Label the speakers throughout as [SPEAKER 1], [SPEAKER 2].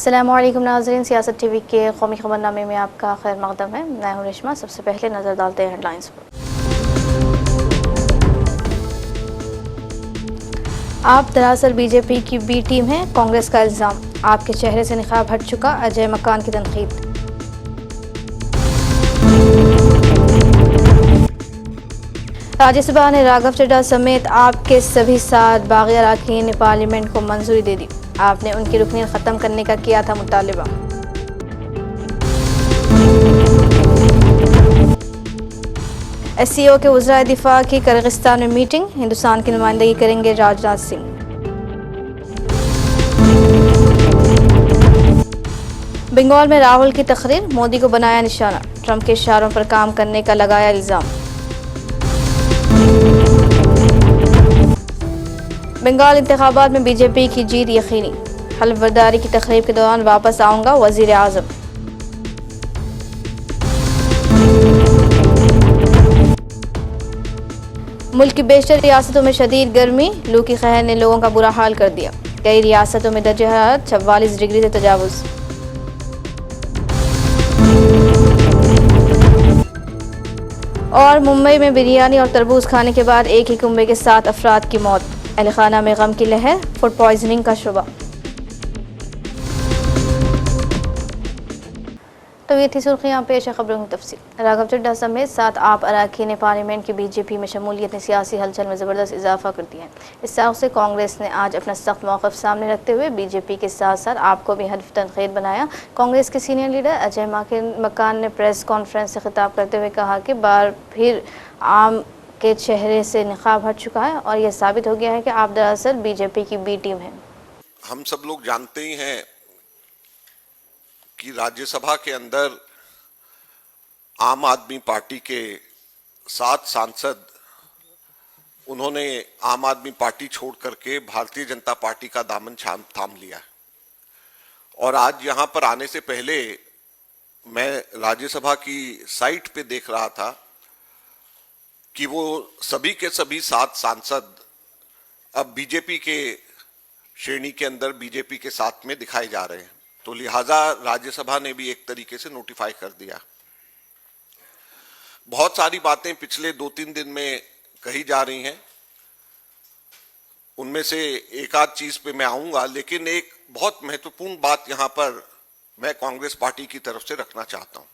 [SPEAKER 1] अस्सलामुअलैकुम नाज़रीन, सियासत टीवी के कौमी खबरनामे में आपका खैर मक़दम है। मैं हूं रेशमा। सबसे पहले नज़र डालते हैं हेडलाइंस पर। आप दरअसल बीजेपी की बी टीम हैं, कांग्रेस का इल्ज़ाम। आपके चेहरे से निकाब हट चुका, अजय मकान की तनकीद। राज्यसभा ने राघव चड्ढा समेत आपके सभी 7 बागी अरकान पार्लियामेंट को मंजूरी दे दी। आपने उनकी रुकनीत ख़त्म करने का किया था मुतालबा। SCO के वज़राए दिफा की किर्गिस्तान में मीटिंग, हिंदुस्तान की नुमाइंदगी करेंगे राजनाथ सिंह। बंगाल में राहुल की तकरीर, मोदी को बनाया निशाना, ट्रंप के इशारों पर काम करने का लगाया इल्ज़ाम। बंगाल इंतखाबात में बीजेपी की जीत यकीनी, हल्फ बर्दारी की तकरीब के दौरान वापस आऊंगा वज़ीर आज़म। मुल्क की बेशतर रियासतों में शदीद गर्मी, लू की कहर ने लोगों का बुरा हाल कर दिया। कई रियासतों में दर्जे हरारत 44 डिग्री से तजावुज़। और मुंबई में बिरयानी और तरबूज खाने के बाद एक ही कुंबे के 7 अफराद की मौत, अहल खाना में गम की लहर, फूड पॉइजनिंग का शुबा। तो ये थी सुर्खियां, पेश है खबरों की तफसील। राघव चड्ढा समेत 7 आप अरकान पार्लियामेंट की बीजेपी में शमूलियत ने सियासी हलचल में ज़बरदस्त इजाफा कर दिया है। इस ताउक़ से कांग्रेस ने आज अपना सख्त मौक़िफ़ सामने रखते हुए बीजेपी के साथ साथ आपको भी हल्फ तनक़ीद बनाया। कांग्रेस के सीनियर लीडर अजय मकान ने प्रेस कॉन्फ्रेंस से खिताब करते हुए कहा कि बार फिर आम के चेहरे से निकाब हट चुका है और यह साबित हो गया है कि आप दरअसल बीजेपी की बी टीम हैं।
[SPEAKER 2] हम सब लोग जानते ही हैं कि राज्यसभा के अंदर आम आदमी पार्टी के 7 सांसद उन्होंने आम आदमी पार्टी छोड़ करके भारतीय जनता पार्टी का दामन थाम लिया। और आज यहां पर आने से पहले मैं राज्यसभा की साइट पे देख रहा था कि वो सभी के सभी 7 सांसद अब बीजेपी के श्रेणी के अंदर बीजेपी के साथ में दिखाए जा रहे हैं। तो लिहाजा राज्यसभा ने भी एक तरीके से नोटिफाई कर दिया। बहुत सारी बातें पिछले 2-3 दिन में कही जा रही हैं, उनमें से एक आध चीज पे मैं आऊंगा, लेकिन एक बहुत महत्वपूर्ण बात यहां पर मैं कांग्रेस पार्टी की तरफ से रखना चाहता हूं।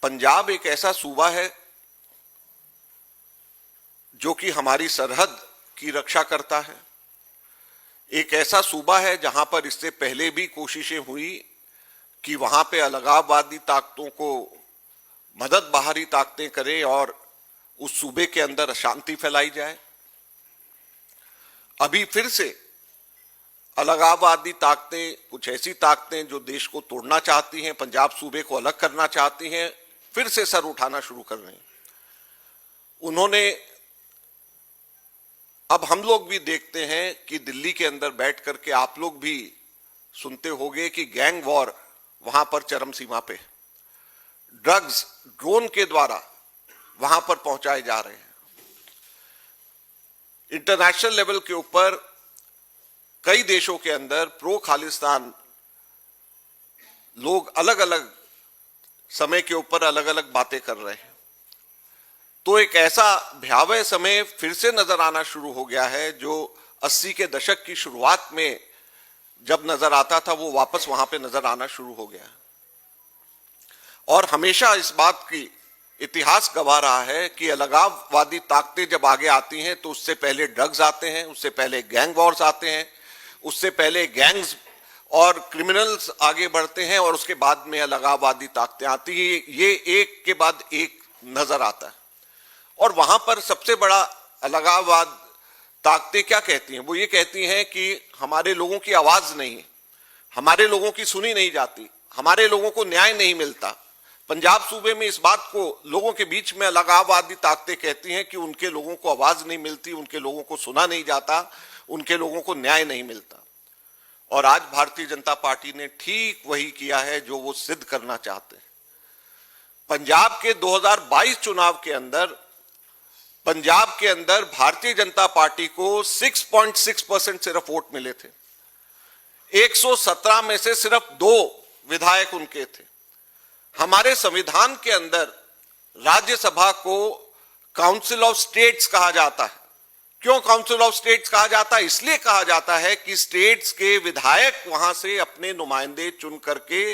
[SPEAKER 2] पंजाब एक ऐसा सूबा है जो कि हमारी सरहद की रक्षा करता है। एक ऐसा सूबा है जहां पर इससे पहले भी कोशिशें हुई कि वहां पे अलगाववादी ताकतों को मदद बाहरी ताकतें करें और उस सूबे के अंदर अशांति फैलाई जाए। अभी फिर से अलगाववादी ताकतें, कुछ ऐसी ताकतें जो देश को तोड़ना चाहती हैं, पंजाब सूबे को अलग करना चाहती हैं, फिर से सर उठाना शुरू कर रही हैं। उन्होंने, अब हम लोग भी देखते हैं कि दिल्ली के अंदर बैठ करके आप लोग भी सुनते होंगे कि गैंग वॉर वहां पर चरम सीमा पे, ड्रग्स ड्रोन के द्वारा वहां पर पहुंचाए जा रहे हैं। इंटरनेशनल लेवल के ऊपर कई देशों के अंदर प्रो खालिस्तान लोग अलग अलग समय के ऊपर अलग अलग बातें कर रहे हैं। तो एक ऐसा भयावह समय फिर से नजर आना शुरू हो गया है जो 80 के दशक की शुरुआत में जब नजर आता था वो वापस वहां पे नजर आना शुरू हो गया। और हमेशा इस बात की इतिहास गवाह रहा है कि अलगाववादी ताकतें जब आगे आती हैं तो उससे पहले ड्रग्स आते हैं, उससे पहले गैंग वॉर्स आते हैं, उससे पहले गैंग्स और क्रिमिनल्स आगे बढ़ते हैं और उसके बाद में अलगाववादी ताकतें आती हैं। ये एक के बाद एक नजर आता है। और वहां पर सबसे बड़ा अलगाववाद ताकतें क्या कहती हैं? वो ये कहती हैं कि हमारे लोगों की आवाज नहीं है, हमारे लोगों की सुनी नहीं जाती, हमारे लोगों को न्याय नहीं मिलता। पंजाब सूबे में इस बात को लोगों के बीच में अलगाववादी ताकतें कहती हैं कि उनके लोगों को आवाज नहीं मिलती, उनके लोगों को सुना नहीं जाता, उनके लोगों को न्याय नहीं मिलता। और आज भारतीय जनता पार्टी ने ठीक वही किया है जो वो सिद्ध करना चाहते हैं। पंजाब के 2022 चुनाव के अंदर पंजाब के अंदर भारतीय जनता पार्टी को 6.6% सिर्फ वोट मिले थे। 117 में से सिर्फ 2 विधायक उनके थे। हमारे संविधान के अंदर राज्यसभा को काउंसिल ऑफ स्टेट्स कहा जाता है। क्यों काउंसिल ऑफ स्टेट्स कहा जाता है? इसलिए कहा जाता है कि स्टेट्स के विधायक वहां से अपने नुमाइंदे चुन करके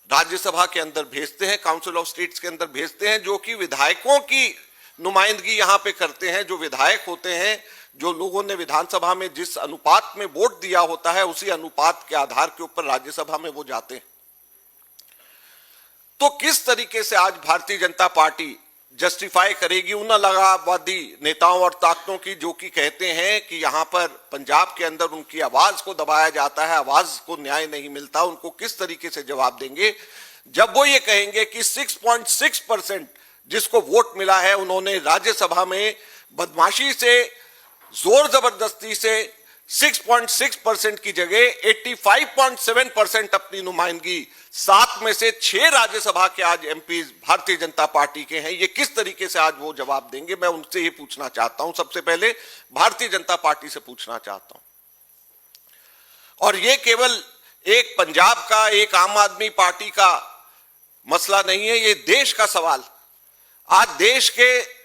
[SPEAKER 2] राज्यसभा के अंदर भेजते हैं, काउंसिल ऑफ स्टेट्स के अंदर भेजते हैं, जो कि विधायकों की नुमाइंदगी यहां पे करते हैं। जो विधायक होते हैं, जो लोगों ने विधानसभा में जिस अनुपात में वोट दिया होता है, उसी अनुपात के आधार के ऊपर राज्यसभा में वो जाते हैं। तो किस तरीके से आज भारतीय जनता पार्टी जस्टिफाई करेगी उन अलगाववादी नेताओं और ताकतों की, जो कि कहते हैं कि यहां पर पंजाब के अंदर उनकी आवाज को दबाया जाता है, आवाज को न्याय नहीं मिलता? उनको किस तरीके से जवाब देंगे जब वो ये कहेंगे कि 6.6% जिसको वोट मिला है, उन्होंने राज्यसभा में बदमाशी से, जोर जबरदस्ती से 6.6% की जगह 85.7% अपनी नुमाइंदगी, 7 में से 6 राज्यसभा के आज एमपी भारतीय जनता पार्टी के हैं। ये किस तरीके से आज वो जवाब देंगे? मैं उनसे ये पूछना चाहता हूं, सबसे पहले भारतीय जनता पार्टी से पूछना चाहता हूं। और ये केवल एक पंजाब का, एक आम आदमी पार्टी का मसला नहीं है, ये देश का सवाल। आज देश के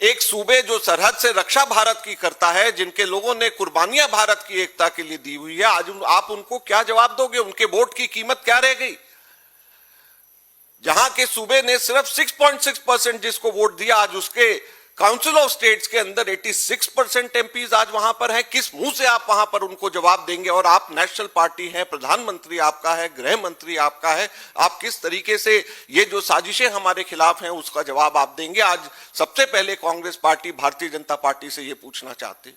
[SPEAKER 2] एक सूबे जो सरहद से रक्षा भारत की करता है, जिनके लोगों ने कुर्बानियां भारत की एकता के लिए दी हुई है, आज आप उनको क्या जवाब दोगे? उनके वोट की कीमत क्या रह गई? जहां के सूबे ने सिर्फ 6.6% जिसको वोट दिया, आज उसके काउंसिल ऑफ स्टेट्स के अंदर 86% एमपीज आज वहां पर हैं। किस मुंह से आप वहां पर उनको जवाब देंगे? और आप नेशनल पार्टी हैं, प्रधानमंत्री आपका है, गृह मंत्री आपका है, आप किस तरीके से ये जो साजिशें हमारे खिलाफ हैं उसका जवाब आप देंगे? आज सबसे पहले कांग्रेस पार्टी, भारतीय जनता पार्टी से ये पूछना चाहते हैं।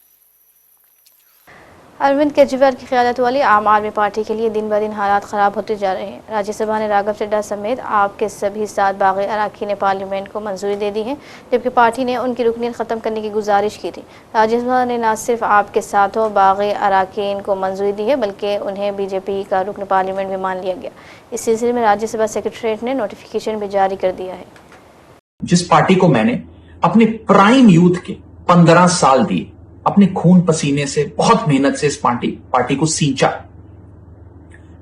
[SPEAKER 1] अरविंद केजरीवाल की क़यादत वाली आम आदमी पार्टी के लिए दिन ब दिन हालात ख़राब होते जा रहे हैं। राज्यसभा ने राघव चड्ढा समेत आप के सभी 7 बागी अराकीन पार्लियामेंट को मंजूरी दे दी है, जबकि पार्टी ने उनकी रुकनीत ख़त्म करने की गुजारिश की थी। राज्यसभा ने न सिर्फ आप के 7 बागी अराकीन को मंजूरी दी है, बल्कि उन्हें बीजेपी का रुकन पार्लियामेंट भी मान लिया गया। इस सिलसिले में राज्यसभा सेक्रेटरीट ने नोटिफिकेशन भी जारी कर दिया है।
[SPEAKER 3] जिस पार्टी को मैंने अपने प्राइम यूथ के 15 साल दिए, अपने खून पसीने से, बहुत मेहनत से इस पार्टी को सींचा,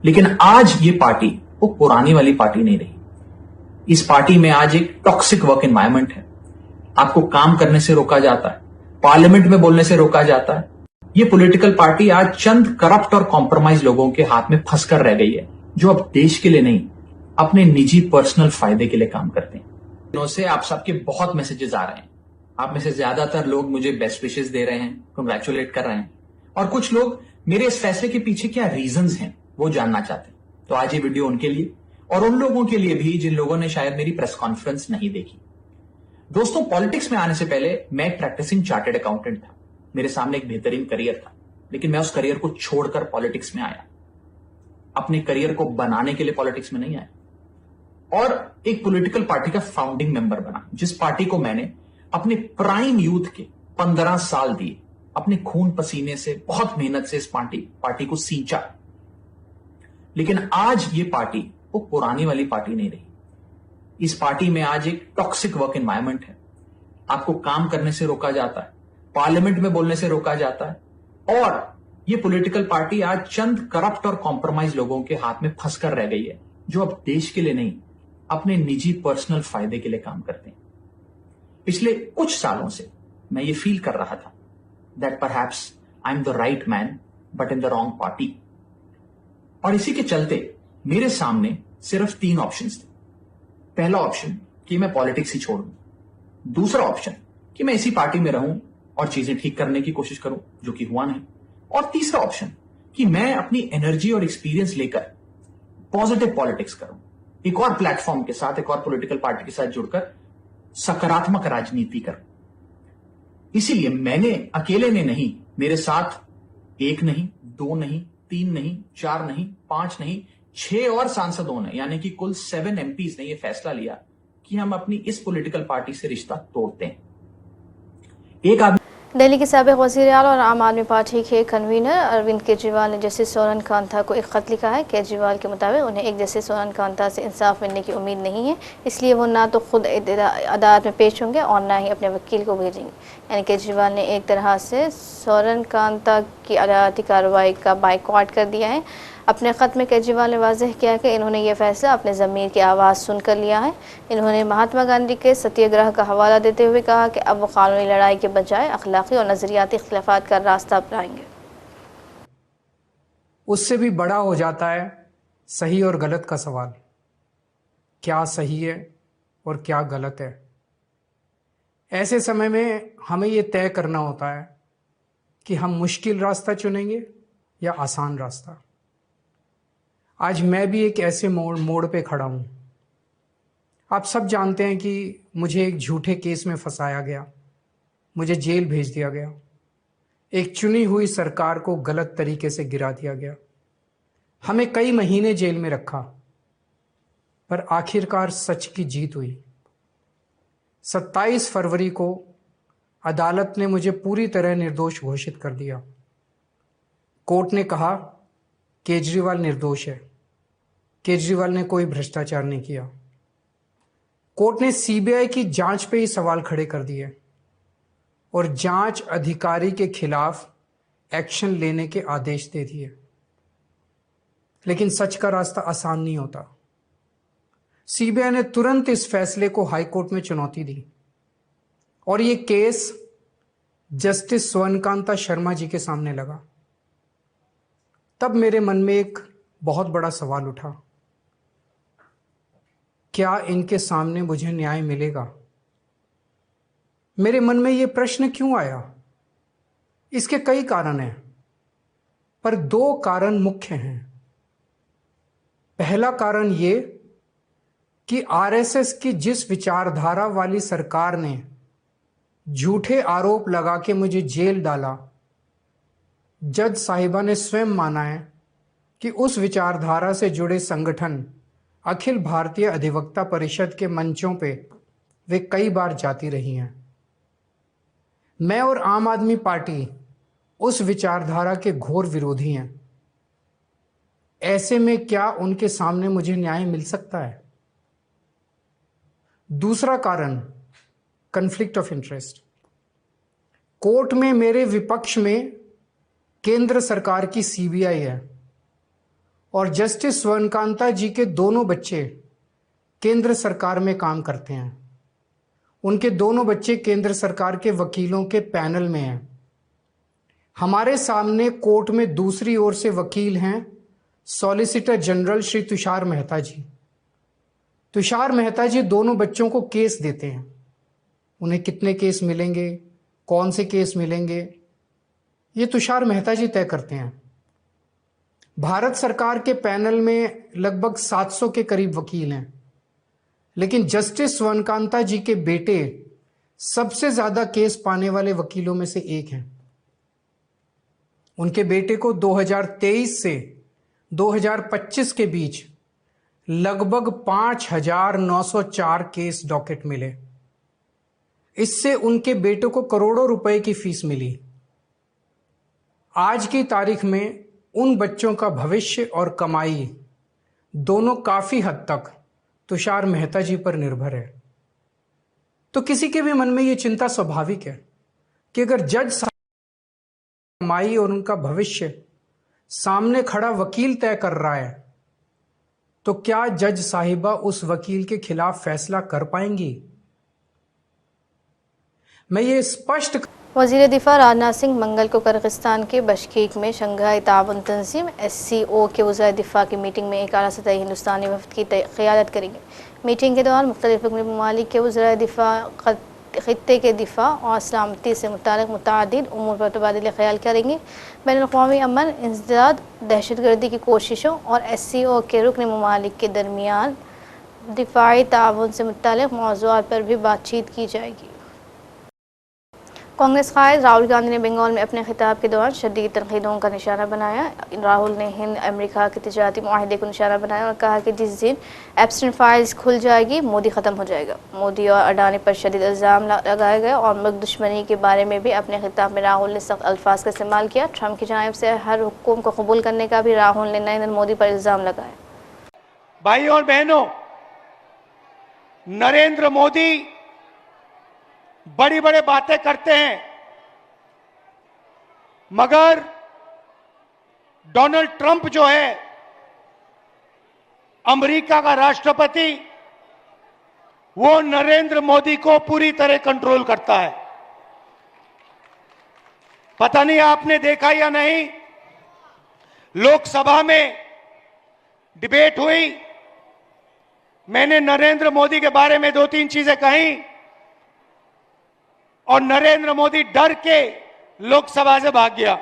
[SPEAKER 3] लेकिन आज ये पार्टी वो पुरानी वाली पार्टी नहीं रही। इस पार्टी में आज एक टॉक्सिक वर्क एनवायरनमेंट है। आपको काम करने से रोका जाता है, पार्लियामेंट में बोलने से रोका जाता है। ये पॉलिटिकल पार्टी आज चंद करप्ट और कॉम्प्रोमाइज लोगों के हाथ में फंसकर रह गई है, जो अब देश के लिए नहीं, अपने निजी पर्सनल फायदे के लिए काम करते हैं। दिनों से आप सबके बहुत मैसेजेस आ रहे हैं। आप में से ज्यादातर लोग मुझे बेस्ट विशेस दे रहे हैं, कंग्रेचुलेट कर रहे हैं, और कुछ लोग मेरे इस फैसले के पीछे क्या रीजंस हैं वो जानना चाहते हैं। तो आज ये वीडियो उनके लिए और उन लोगों के लिए भी जिन लोगों ने शायद मेरी प्रेस कॉन्फ्रेंस नहीं देखी। दोस्तों, पॉलिटिक्स में आने से पहले मैं एक प्रैक्टिसिंग चार्टर्ड अकाउंटेंट था। मेरे सामने एक बेहतरीन करियर था, लेकिन मैं उस करियर को छोड़कर पॉलिटिक्स में आया। अपने करियर को बनाने के लिए पॉलिटिक्स में नहीं आया, और एक पॉलिटिकल पार्टी का फाउंडिंग मेंबर बना, जिस पार्टी को मैंने अपने प्राइम यूथ के 15 साल दिए, अपने खून पसीने से, बहुत मेहनत से इस पार्टी को सींचा, लेकिन आज ये पार्टी वो पुरानी वाली पार्टी नहीं रही। इस पार्टी में आज एक टॉक्सिक वर्क एनवायरनमेंट है। आपको काम करने से रोका जाता है, पार्लियामेंट में बोलने से रोका जाता है, और ये पॉलिटिकल पार्टी आज चंद करप्ट और कॉम्प्रोमाइज लोगों के हाथ में फंसकर रह गई है, जो अब देश के लिए नहीं, अपने निजी पर्सनल फायदे के लिए काम करते हैं। पिछले कुछ सालों से मैं ये फील कर रहा था that perhaps I am the right man but in the wrong party, और इसी के चलते मेरे सामने सिर्फ 3 ऑप्शंस थे। पहला ऑप्शन कि मैं पॉलिटिक्स ही छोड़ दूं, दूसरा ऑप्शन कि मैं इसी पार्टी में रहूं और चीजें ठीक करने की कोशिश करूं, जो कि हुआ नहीं, और तीसरा ऑप्शन कि मैं अपनी एनर्जी और एक्सपीरियंस लेकर पॉजिटिव पॉलिटिक्स करूं, एक और प्लेटफॉर्म के साथ, एक और पॉलिटिकल पार्टी के साथ जुड़कर सकारात्मक राजनीति कर। इसीलिए मैंने अकेले ने नहीं, मेरे साथ 1 नहीं, 2 नहीं, 3 नहीं, 4 नहीं, 5 नहीं, 6 और सांसदों ने, यानी कि कुल 7 एमपीज ने यह फैसला लिया कि हम अपनी इस पॉलिटिकल पार्टी से रिश्ता तोड़ते हैं। एक आदमी
[SPEAKER 1] दिल्ली के साबिक वज़ीर-ए-आला और आम आदमी पार्टी के कन्वीनर अरविंद केजरीवाल ने जस्टिस सोनन कांता को एक खत लिखा है। केजरीवाल के मुताबिक उन्हें एक जस्टिस सोनन कांता से इंसाफ मिलने की उम्मीद नहीं है, इसलिए वो ना तो खुद अदालत में पेश होंगे और ना ही अपने वकील को भेजेंगे। यानी केजरीवाल ने एक तरह से सोनन कांता की अदालती कार्रवाई का बाइकआउट कर दिया है। अपने ख़त में केजरीवाल ने वाज़ेह किया कि इन्होंने यह फैसला अपने ज़मीर की आवाज़ सुनकर लिया है। इन्होंने महात्मा गांधी के सत्याग्रह का हवाला देते हुए कहा कि अब वो कानूनी लड़ाई के बजाय अखलाकी और नज़रियाती इख्तिलाफात का रास्ता अपनाएंगे।
[SPEAKER 4] उससे भी बड़ा हो जाता है सही और गलत का सवाल। क्या सही है और क्या गलत है? ऐसे समय में हमें ये तय करना होता है कि हम मुश्किल रास्ता चुनेंगे या आसान रास्ता। आज मैं भी एक ऐसे मोड़ पे खड़ा हूं। आप सब जानते हैं कि मुझे एक झूठे केस में फंसाया गया, मुझे जेल भेज दिया गया, एक चुनी हुई सरकार को गलत तरीके से गिरा दिया गया, हमें कई महीने जेल में रखा, पर आखिरकार सच की जीत हुई। 27 फरवरी को अदालत ने मुझे पूरी तरह निर्दोष घोषित कर दिया। कोर्ट ने कहा केजरीवाल निर्दोष है, केजरीवाल ने कोई भ्रष्टाचार नहीं किया। कोर्ट ने सीबीआई की जांच पे ही सवाल खड़े कर दिए और जांच अधिकारी के खिलाफ एक्शन लेने के आदेश दे दिए। लेकिन सच का रास्ता आसान नहीं होता। सीबीआई ने तुरंत इस फैसले को हाई कोर्ट में चुनौती दी और ये केस जस्टिस स्वर्णकांता शर्मा जी के सामने लगा। तब मेरे मन में एक बहुत बड़ा सवाल उठा, क्या इनके सामने मुझे न्याय मिलेगा? मेरे मन में ये प्रश्न क्यों आया? इसके कई कारण हैं, पर 2 कारण मुख्य हैं। पहला कारण ये कि आरएसएस की जिस विचारधारा वाली सरकार ने झूठे आरोप लगा के मुझे जेल डाला, जज साहिबा ने स्वयं माना है कि उस विचारधारा से जुड़े संगठन अखिल भारतीय अधिवक्ता परिषद के मंचों पे वे कई बार जाती रही हैं। मैं और आम आदमी पार्टी उस विचारधारा के घोर विरोधी हैं। ऐसे में क्या उनके सामने मुझे न्याय मिल सकता है? दूसरा कारण कॉन्फ्लिक्ट ऑफ इंटरेस्ट। कोर्ट में मेरे विपक्ष में केंद्र सरकार की सीबीआई है और जस्टिस स्वर्णकांता जी के दोनों बच्चे केंद्र सरकार में काम करते हैं। उनके दोनों बच्चे केंद्र सरकार के वकीलों के पैनल में हैं। हमारे सामने कोर्ट में दूसरी ओर से वकील हैं सॉलिसिटर जनरल श्री तुषार मेहता जी। तुषार मेहता जी दोनों बच्चों को केस देते हैं। उन्हें कितने केस मिलेंगे, कौन से केस मिलेंगे, ये तुषार मेहता जी तय करते हैं। भारत सरकार के पैनल में लगभग 700 के करीब वकील हैं, लेकिन जस्टिस स्वर्णकांता जी के बेटे सबसे ज्यादा केस पाने वाले वकीलों में से एक हैं। उनके बेटे को 2023 से 2025 के बीच लगभग 5,904 केस डॉकेट मिले। इससे उनके बेटे को करोड़ों रुपए की फीस मिली। आज की तारीख में उन बच्चों का भविष्य और कमाई दोनों काफी हद तक तुषार मेहता जी पर निर्भर है। तो किसी के भी मन में यह चिंता स्वाभाविक है कि अगर जज कमाई और उनका भविष्य सामने खड़ा वकील तय कर रहा है, तो क्या जज साहिबा उस वकील के खिलाफ फैसला कर पाएंगी? मैं ये स्पष्ट
[SPEAKER 1] वज़ीर दिफा राजनाथ सिंह मंगल को किर्गिस्तान के बशकीक में शंघाई ताउन तंजीम SCO के वज़ीर दिफा की मीटिंग में एक आला सतही हिंदुस्तानी वफ़द की क़यादत करेंगे। मीटिंग के दौरान मुख्तलिफ रुकनी ममालिक के वज़ीर दिफा ख़ित्ते के दिफा और सलामती से मुताल्लिक़ मुतअद्दिद उमूर पर तबादला ख़याल करेंगे। बैनुल-अक़वामी अमन, इंसदाद, दहशतगर्दी की कोशिशों और SCO के रुकनी ममालिक के दरमियान दिफाई ताउन से मुताल्लिक़ मौज़ूआत पर भी बातचीत की जाएगी। कांग्रेस कायद राहुल गांधी ने बंगाल में अपने खिताब के दौरान शदीद तनकीदों का निशाना बनाया। राहुल ने हिंद अमेरिका के तिजारती मुआहदे को निशाना बनाया और कहा कि जिस दिन एप्स्टाइन फाइल्स खुल जाएगी मोदी ख़त्म हो जाएगा। मोदी और अडानी पर शदीद इल्ज़ाम लगाए गए और मुल्क दुश्मनी के बारे में भी अपने खिताब में राहुल ने सख्त अल्फाज का इस्तेमाल किया। ट्रंप की जानिब से हर हुक्म को कबूल करने का भी राहुल ने नरेंद्र मोदी पर इल्ज़ाम लगाया।
[SPEAKER 5] भाई और बहनों, नरेंद्र मोदी बड़ी बड़ी बातें करते हैं, मगर डोनाल्ड ट्रंप जो है अमेरिका का राष्ट्रपति वो नरेंद्र मोदी को पूरी तरह कंट्रोल करता है। पता नहीं आपने देखा या नहीं, लोकसभा में डिबेट हुई, मैंने नरेंद्र मोदी के बारे में 2-3 चीजें कही और नरेंद्र मोदी डर के लोकसभा से भाग गया।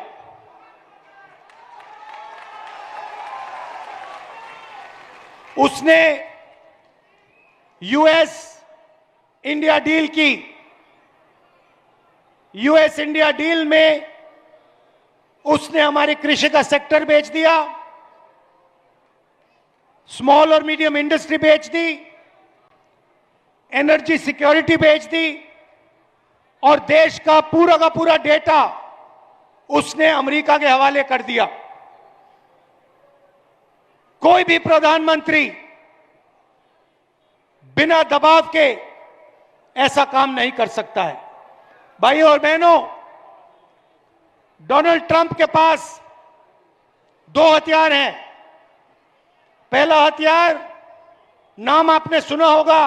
[SPEAKER 5] उसने यूएस इंडिया डील की। यूएस इंडिया डील में उसने हमारी कृषि का सेक्टर बेच दिया, स्मॉल और मीडियम इंडस्ट्री बेच दी, एनर्जी सिक्योरिटी बेच दी और देश का पूरा डेटा उसने अमेरिका के हवाले कर दिया। कोई भी प्रधानमंत्री बिना दबाव के ऐसा काम नहीं कर सकता है। भाइयों और बहनों, डोनाल्ड ट्रंप के पास 2 हथियार हैं। पहला हथियार, नाम आपने सुना होगा,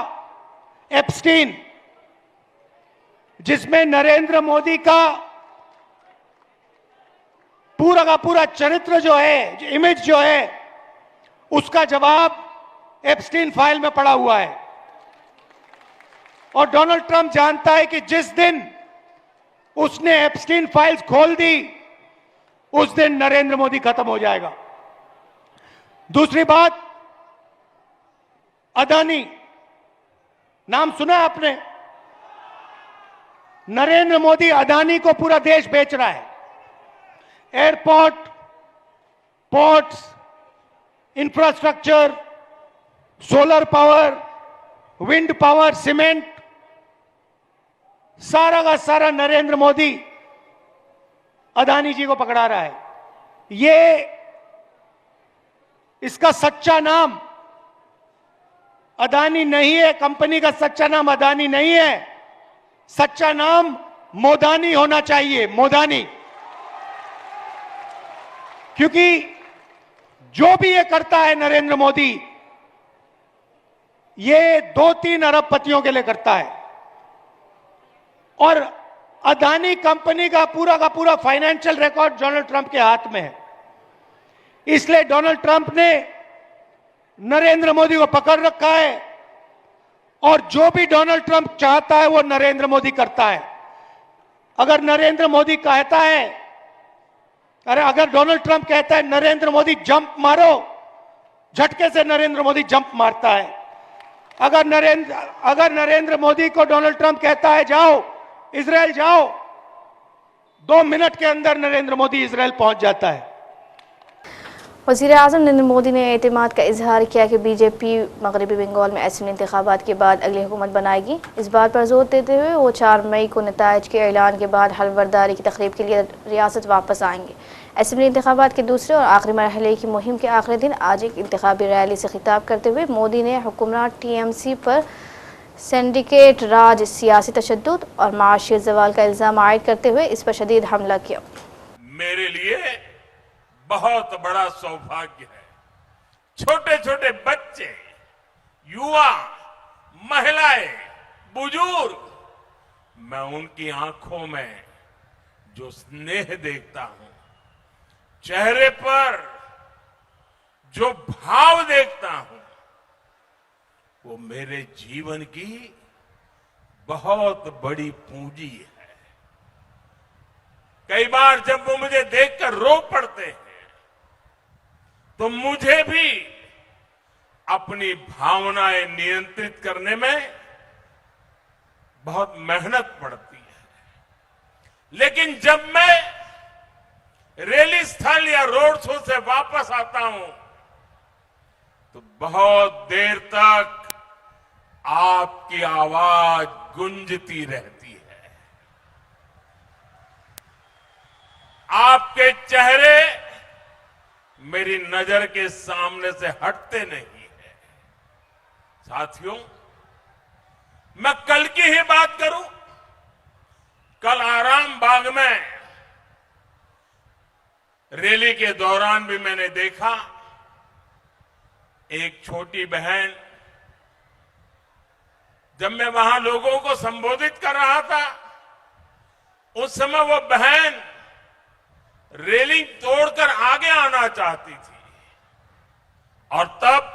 [SPEAKER 5] एप्स्टीन, जिसमें नरेंद्र मोदी का पूरा चरित्र जो है, इमेज जो है, उसका जवाब एप्स्टीन फाइल में पड़ा हुआ है। और डोनाल्ड ट्रंप जानता है कि जिस दिन उसने एप्स्टीन फाइल्स खोल दी, उस दिन नरेंद्र मोदी खत्म हो जाएगा। दूसरी बात, अदानी, नाम सुना आपने? नरेंद्र मोदी अदानी को पूरा देश बेच रहा है। Airport, ports, infrastructure, solar power, wind power, cement, सारा का सारा नरेंद्र मोदी अदानी जी को पकड़ा रहा है। ये इसका सच्चा नाम अदानी नहीं है, कंपनी का सच्चा नाम अदानी नहीं है, सच्चा नाम मोदानी होना चाहिए, मोदानी। क्योंकि जो भी ये करता है नरेंद्र मोदी, ये 2-3 अरबपतियों के लिए करता है। और अदानी कंपनी का पूरा फाइनेंशियल रिकॉर्ड डोनाल्ड ट्रंप के हाथ में है। इसलिए डोनाल्ड ट्रंप ने नरेंद्र मोदी को पकड़ रखा है और जो भी डोनाल्ड ट्रंप चाहता है वो नरेंद्र मोदी करता है। अगर नरेंद्र मोदी कहता है, अगर डोनाल्ड ट्रंप कहता है नरेंद्र मोदी जंप मारो, झटके से नरेंद्र मोदी जंप मारता है। अगर नरेंद्र मोदी को डोनाल्ड ट्रंप कहता है जाओ इजराइल जाओ, 2 मिनट के अंदर नरेंद्र मोदी इजराइल पहुंच जाता है।
[SPEAKER 1] वज़ीर-ए-आज़म नरेंद्र मोदी ने एतमाद का इजहार किया कि बीजेपी मगरबी बंगाल में असेंबली इंतखाबात के बाद अगली हुकूमत बनाएगी। इस बात पर जोर देते हुए वो 4 मई को नताइज के ऐलान के बाद हलफबर्दारी की तकरीब के लिए रियासत वापस आएंगे। असेंबली इंतखाबात के दूसरे और आखिरी मरहले की मुहिम के आखिरी दिन आज एक इंतखाबी रैली से खिताब करते हुए मोदी ने हुक्मरान टीएमसी पर सिंडिकेट राज, सियासी तशद्दुद और माशी ज़वाल का इल्ज़ाम आयद करते हुए इस पर शदीद हमला किया।
[SPEAKER 6] मेरे लिए बहुत बड़ा सौभाग्य है, छोटे छोटे बच्चे, युवा, महिलाएं, बुजुर्ग, मैं उनकी आंखों में जो स्नेह देखता हूं, चेहरे पर जो भाव देखता हूं, वो मेरे जीवन की बहुत बड़ी पूंजी है। कई बार जब वो मुझे देखकर रो पड़ते हैं तो मुझे भी अपनी भावनाएं नियंत्रित करने में बहुत मेहनत पड़ती है। लेकिन जब मैं रैली स्थल या रोड शो से वापस आता हूं तो बहुत देर तक आपकी आवाज गूंजती रहती है, आपके चेहरे मेरी नजर के सामने से हटते नहीं है। साथियों, मैं कल की ही बात करूं, कल आराम बाग में रैली के दौरान भी मैंने देखा एक छोटी बहन, जब मैं वहां लोगों को संबोधित कर रहा था, उस समय वो बहन रेलिंग तोड़कर आगे आना चाहती थी और तब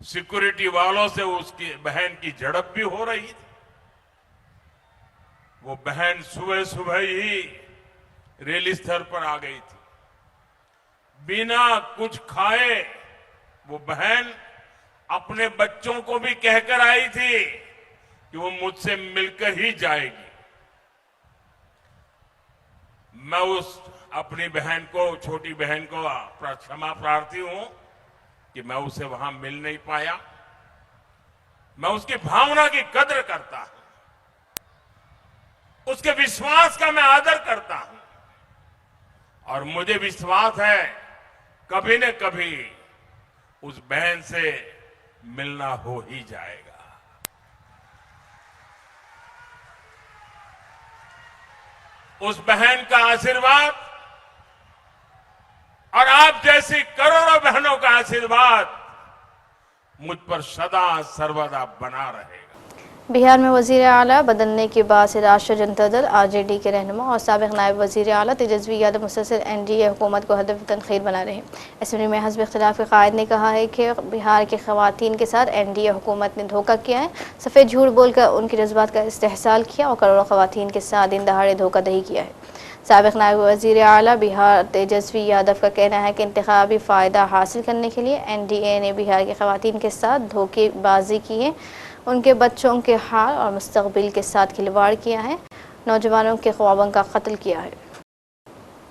[SPEAKER 6] सिक्योरिटी वालों से उसकी बहन की झड़प भी हो रही थी। वो बहन सुबह सुबह ही रेल स्थल पर आ गई थी। बिना कुछ खाए वो बहन अपने बच्चों को भी कहकर आई थी कि वो मुझसे मिलकर ही जाएगी। मैं उस अपनी बहन को, छोटी बहन को क्षमा प्रार्थी हूं कि मैं उसे वहां मिल नहीं पाया। मैं उसकी भावना की कद्र करता हूं, उसके विश्वास का मैं आदर करता हूं और मुझे विश्वास है कभी न कभी उस बहन से मिलना हो ही जाएगा। उस बहन का आशीर्वाद और आप जैसी करोड़ों बहनों का आशीर्वाद मुझ पर सदा सर्वदा बना रहेगा।
[SPEAKER 1] बिहार में वजीर आला बदलने के बाद से राष्ट्रीय जनता दल आरजेडी के रहनुमा और साबिक नायब वजीर आला तेजस्वी यादव मुसलसल एनडीए हुकूमत को हदफ तनकीद बना रहे हैं। असेंबली में हज़ब इख्तिलाफ के कायद ने कहा है कि बिहार की खवातीन के साथ एनडीए हुकूमत ने धोखा किया है, सफ़ेद झूठ बोलकर उनके जज्बात का इस्तेहसाल किया और करोड़ों खवातीन के साथ दिन दहाड़े धोखाधड़ी किया है। साबिक नायब वजीर आला बिहार तेजस्वी यादव का कहना है कि इंतखाबी फ़ायदा हासिल करने के लिए एनडीए ने बिहार की खवातीन के साथ धोखेबाजी की है, उनके बच्चों के हाल और मुस्तकबिल के साथ खिलवाड़ किया है, नौजवानों के ख्वाबों का कत्ल किया है।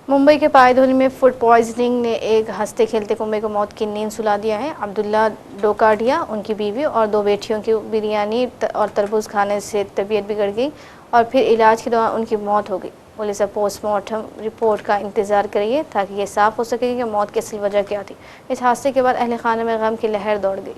[SPEAKER 1] मुंबई के पायधुल में फूड पॉइजनिंग ने एक हंसते खेलते कुंबे को मौत की नींद सुला दिया है। अब्दुल्ला डोकाडिया, उनकी बीवी और 2 बेटियों की बिरयानी और तरबूज खाने से तबीयत बिगड़ गई और फिर इलाज के दौरान उनकी मौत हो गई। पुलिस अब पोस्टमार्टम रिपोर्ट का इंतज़ार करिए ताकि ये साफ हो सके कि मौत की असल वजह क्या थी। इस हादसे के बाद अहले खाने में गम की लहर दौड़ गई।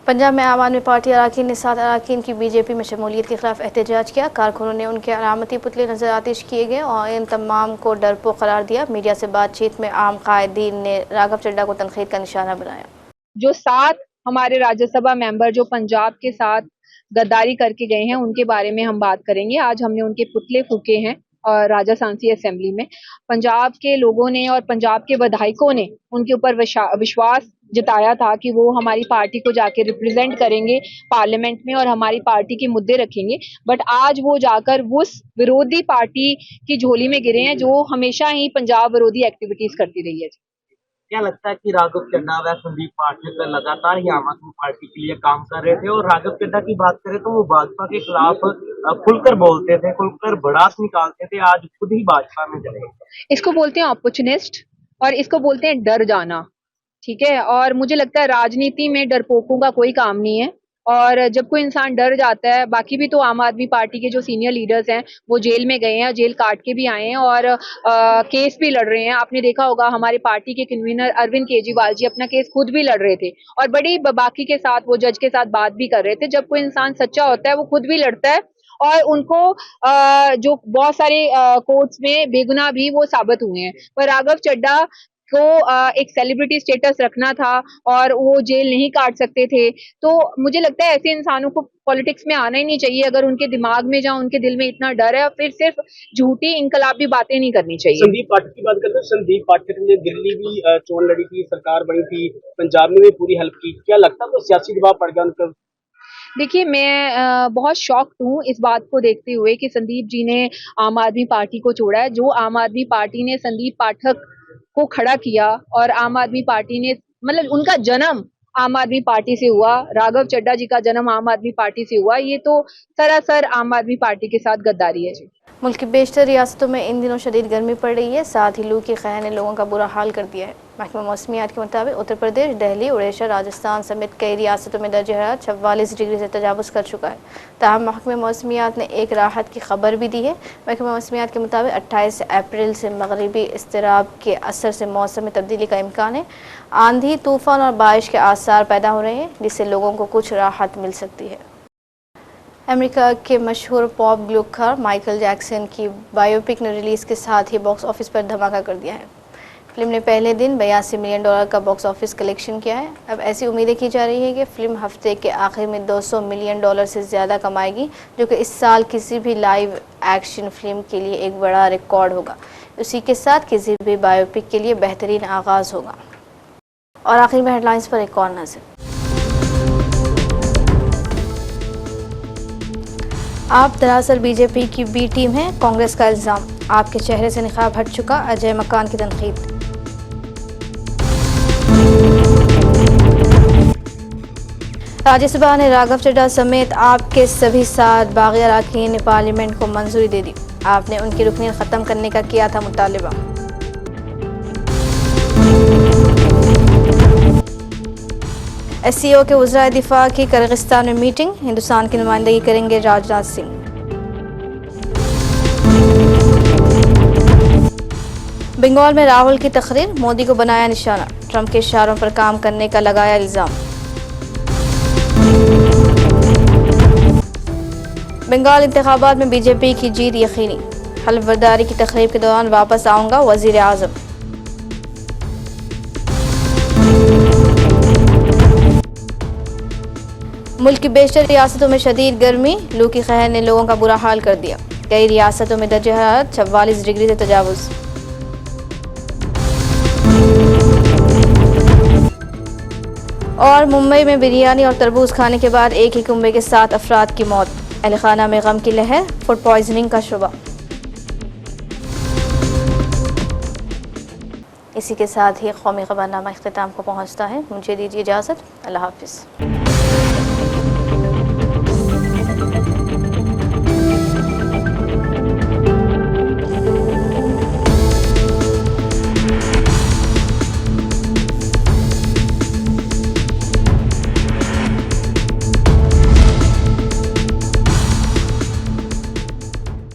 [SPEAKER 1] पंजाब में आम आदमी पार्टी अरकान ने 7 अरकान की बीजेपी में शमूलियत के खिलाफ एहतजाज किया। कारकुनों ने उनके अलामती पुतले नजर आतिश किए गए और इन तमाम को डरपोक करार दिया। मीडिया से बातचीत में आम कायदीन ने राघव चड्ढा को तनकीद का निशाना बनाया।
[SPEAKER 7] जो 7 हमारे राज्यसभा मेंबर जो पंजाब के साथ गद्दारी करके गए हैं उनके बारे में हम बात करेंगे। आज हमने उनके पुतले फूके हैं और राजा सांसी असेंबली में। पंजाब के लोगों ने और पंजाब के विधायकों ने उनके ऊपर विश्वास जताया था कि वो हमारी पार्टी को जाके रिप्रेजेंट करेंगे पार्लियामेंट में और हमारी पार्टी के मुद्दे रखेंगे, बट आज वो जाकर उस विरोधी पार्टी की झोली में गिरे हैं जो हमेशा ही पंजाब विरोधी एक्टिविटीज करती रही है।
[SPEAKER 8] क्या लगता है कि राघव चड्ढा व संदीप पाठक लगातार ही आम आदमी पार्टी के लिए काम कर रहे थे? और राघव चड्ढा की बात करें तो वो भाजपा के खिलाफ खुलकर बोलते थे, खुलकर भड़ास निकालते थे, आज खुद ही भाजपा में चले।
[SPEAKER 7] इसको बोलते हैं अपॉर्चुनिस्ट और इसको बोलते हैं डर जाना, ठीक है। और मुझे लगता है राजनीति में डरपोकों का कोई काम नहीं है और जब कोई इंसान डर जाता है, बाकी भी तो आम आदमी पार्टी के जो सीनियर लीडर्स हैं वो जेल में गए हैं, जेल काट के भी आए हैं और केस भी लड़ रहे हैं। आपने देखा होगा हमारे पार्टी के कन्वीनर अरविंद केजरीवाल जी अपना केस खुद भी लड़ रहे थे और बड़ी बाकी के साथ वो जज के साथ बात भी कर रहे थे। जब कोई इंसान सच्चा होता है वो खुद भी लड़ता है और उनको जो बहुत सारे कोर्ट्स में बेगुनाह भी वो साबित हुए हैं। पर राघव चड्ढा को एक सेलिब्रिटी स्टेटस रखना था और वो जेल नहीं काट सकते थे, तो मुझे लगता है ऐसे इंसानों को पॉलिटिक्स में आना ही नहीं चाहिए। अगर उनके दिमाग में या उनके दिल में इतना डर है, फिर सिर्फ झूठी इनकलाबी बातें नहीं करनी चाहिए।
[SPEAKER 8] संदीप पाठक की बात करते हैं, संदीप पाठक ने दिल्ली भी चोन लड़ी थी, सरकार बनी थी, पंजाब में भी पूरी हेल्प की। क्या लगता है तो सियासी दबाव पड़ गया उन पर?
[SPEAKER 7] देखिए, मैं बहुत शॉक्ड हूँ इस बात को देखते हुए कि संदीप जी ने आम आदमी पार्टी को छोड़ा है। जो आम आदमी पार्टी ने संदीप पाठक को खड़ा किया और आम आदमी पार्टी ने मतलब उनका जन्म आम आदमी पार्टी से हुआ, राघव चड्ढा जी का जन्म आम आदमी पार्टी से हुआ, ये तो सरासर आम आदमी पार्टी के साथ गद्दारी है जी।
[SPEAKER 1] मुल्क की बेशतर रियासतों में इन दिनों शदीद गर्मी पड़ रही है, साथ ही लू की कहर ने लोगों का बुरा हाल कर दिया है। महकमा मौसमियात के मुताबिक उत्तर प्रदेश, दिल्ली, उड़ीसा, राजस्थान समेत कई रियासतों में दर्ज हरारत 44 डिग्री से तजावुज़ कर चुका है। ताहम महकमा मौसमियात ने एक राहत की खबर भी दी है। महकमा मौसमियात के मुताबिक 28 अप्रैल से मगरिबी इस्तिराब के असर से मौसम में तब्दीली का इम्कान है। आंधी, तूफ़ान और बारिश के आसार पैदा हो रहे हैं जिससे लोगों को कुछ राहत मिल सकती है। अमेरिका के मशहूर पॉप ग्लूकार माइकल जैक्सन की बायोपिक ने रिलीज़ के साथ ही बॉक्स ऑफिस पर धमाका कर दिया है। फिल्म ने पहले दिन $82 मिलियन का बॉक्स ऑफिस कलेक्शन किया है। अब ऐसी उम्मीदें की जा रही है कि फिल्म हफ्ते के आखिर में $200 मिलियन से ज़्यादा कमाएगी, जो कि इस साल किसी भी लाइव एक्शन फिल्म के लिए एक बड़ा रिकॉर्ड होगा। उसी के साथ किसी भी बायोपिक के लिए बेहतरीन आगाज़ होगा। और आखिर में हेडलाइंस पर एक और नज़र। आप दरअसल बीजेपी की बी टीम है, कांग्रेस का इल्ज़ाम। आपके चेहरे से निकाब हट चुका, अजय मकान की तनकीद। राज्यसभा ने राघव चड्ढा समेत आपके सभी 7 बागी अरकान ने पार्लियामेंट को मंजूरी दे दी। आपने उनकी रुकनीत ख़त्म करने का किया था मुतालबा। SCO के वज़राए दिफा की किर्गिस्तान में मीटिंग, हिंदुस्तान की नुमाइंदगी करेंगे राजनाथ सिंह। बंगाल में राहुल की तकरीर, मोदी को बनाया निशाना, ट्रंप के इशारों पर काम करने का लगाया इल्ज़ाम। बंगाल इंतखाबात में बीजेपी की जीत यकीनी, हल्फबर्दारी की तकरीब के दौरान वापस आऊंगा वज़ीर आज़म। मुल्क की बेशतर रियासतों में शदीद गर्मी, लू की कहर ने लोगों का बुरा हाल कर दिया। कई रियासतों में दर्जे हरारत 44 डिग्री से तजावुज़। और मुंबई में बिरयानी और तरबूज खाने के बाद एक ही कुंबे के 7 अफराद की मौत, अहल खाना में गम की लहर, फूड पॉइजनिंग का शुबा। इसी के साथ ही कौमी खबरनामा इख्तिताम को पहुंचता है। मुझे दीजिए इजाज़त। अल्लाह हाफिज़।